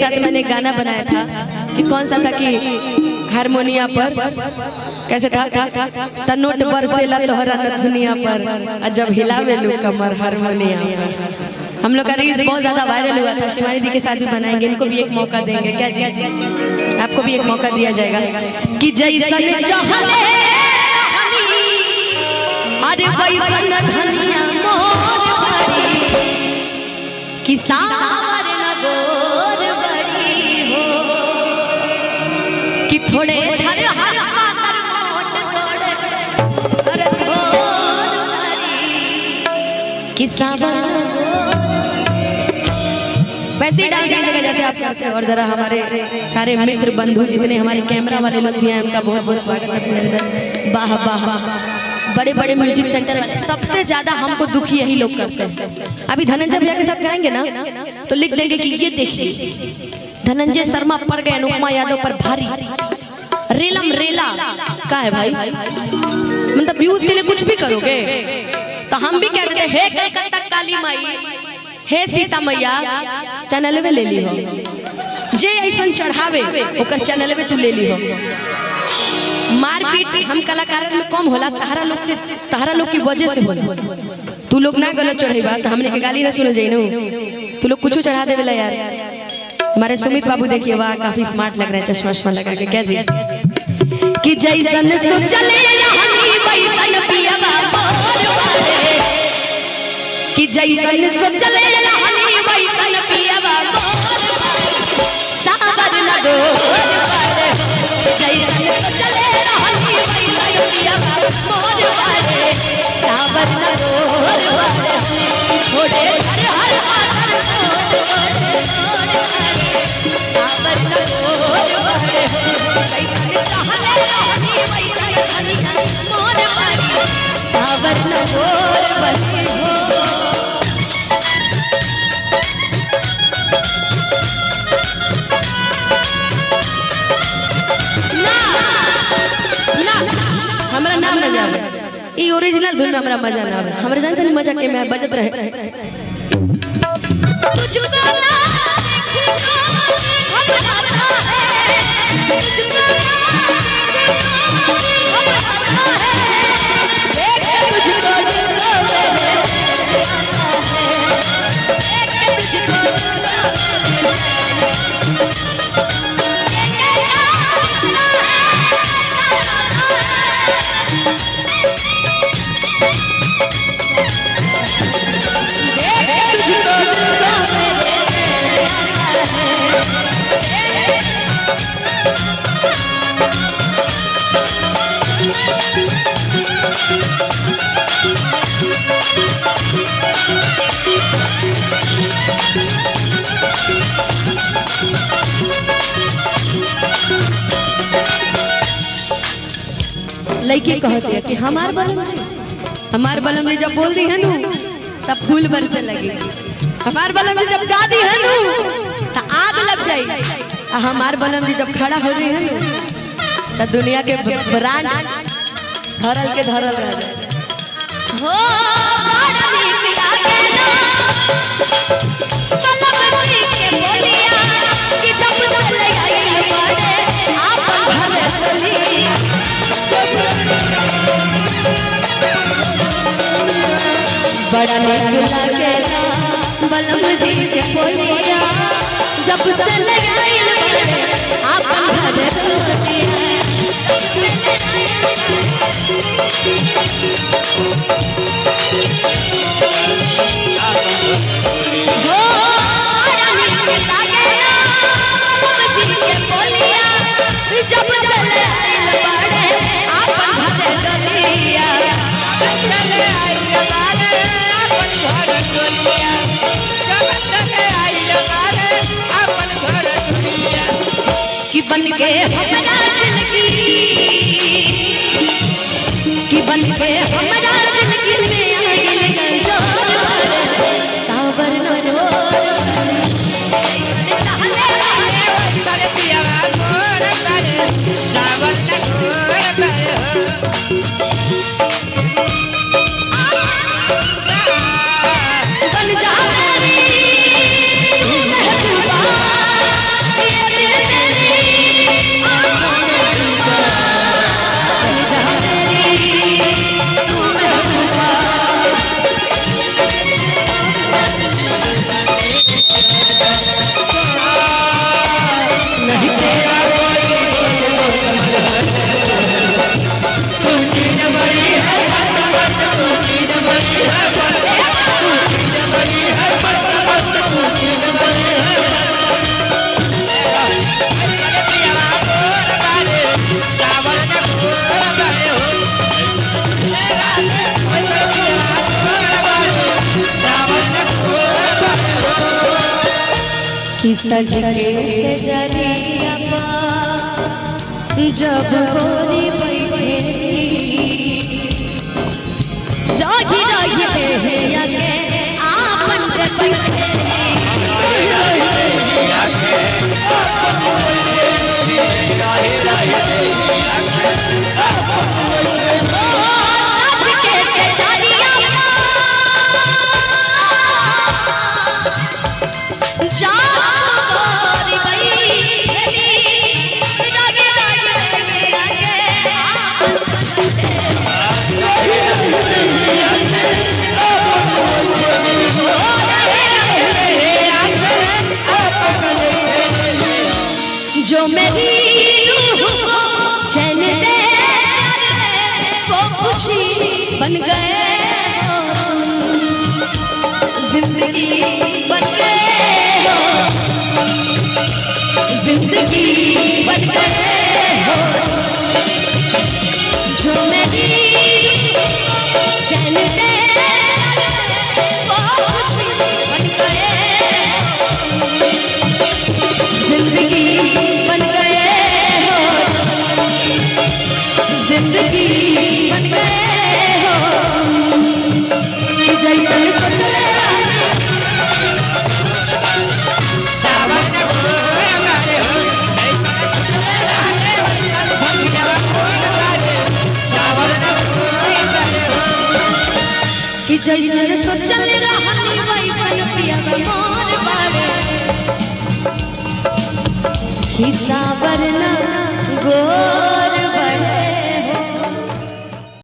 साथ मैंने गाना बनाया था कि कौन सा था कि हारमोनिया पर कैसे था तनोट बरसेला तोहरा नथुनिया पर और जब हिलावे लू कमर हारमोनिया पर। हम लोग का रील्स बहुत ज्यादा वायरल हुआ था। शिवानी दी के साथ भी बनाएंगे, इनको भी एक मौका देंगे। क्या जी आपको भी एक मौका दिया जाएगा कि जैसन चाहले अरे वैसन धनिया मोर बड़ी कि सावर न गोर बड़ी हो कि थोड़े झर हर पातर मोट थोड़े अरे गोर बड़ी कि सावर वैसे ही डांस कीजिएगा जैसे आप करते हैं। और जरा हमारे सारे मित्र बंधु जितने हमारे कैमरा वाले लोग भी हैं उनका बहुत बहुत स्वागत है अपने अंदर। वाह वाह, बड़े बड़े म्यूजिक सेंटर वाले सबसे ज्यादा हमको दुखी यही लोग करते हैं। अभी धनंजय भैया के साथ करेंगे ना तो लिख देंगे कि ये देखिए धनंजय शर्मा पड़ गए अनुपमा यादव पर भारी। रेलम रेला का है भाई, मतलब व्यूज के लिए कुछ भी करोगे तो हम भी कह देते हे कलकत्ता काली माई, हे सीता मैया चैनल में ले ली हो जे ऐसा चढ़ावे ओकर चैनल में तू ले ली हो। मारपीट हम कलाकार में कम होला, तहरा लोग की वजह से होला। तू लोग ना गलत चढ़ेबा तो हमने के गाली ना सुन जाई नो, तू लोग कुछ चढ़ा देवेला यार। हमारे सुमित बाबू देखिए वाह काफी स्मार्ट लग रहे हैं चश्मा वश्मा लगा के। क्या जी कि जैसन सोचले रहनी वैसन पियबा बोल कि जैसन सोचले रहनी वैसन पियबा सावर न गोर जैसन सोचले रहनी वैसन पियबा मोर वाले सावर न गोर थोड़े हर हर आदर सावर न गोर जैसन चाहले रहनी वैसन धनिया मोर वाले सावर न गोर हो। हमरा नाम ना जावे ई ओरिजिनल धुन में हमरा मजा ना आवे। हमरा जानते नहीं मजा के में बजत रहे तुझको ना देखी तो हमरा आता है तुझको ना देखी तो हमरा आता है देख तुझको जो मेरे आता है देख लड़की कहती है कि हमार बलम जी जब बोल दी है नू तब फूल बरसे लगी। हमार बलम जी जब गा दी है नू तो आग लग जाए। हमार बलम जी जब खड़ा हो गई है नू तो दुनिया के ब्रांड धरल के धरल रह जाए। हो बड़ा लगेला बलम जी के बोलिया जब से लगाइल बड़े आप घर हो बलम जी के बोलिया जब से लगाइल बड़े आप घर गलिया कि बन के हमारा जिंदगी कि बन के हमारा जिंदगी में आइल गंजो सावर न गोर सावर न बन जा सज के सजरिया जब गोरी बैठे राही राही देहिया के आपन रे बैठे जो मेरी रूह को चैन दे वो खुशी बन गए हो जिंदगी बन गए हो जिंदगी बन गए हो जो मेरी चैन दे वो खुशी बन गए जिंदगी बन गए हो जिंदगी बन गए हो कि जैसे सोचले कि जैसे सोचले रहनी वैसन पिया मोर बारे हिसाब न गो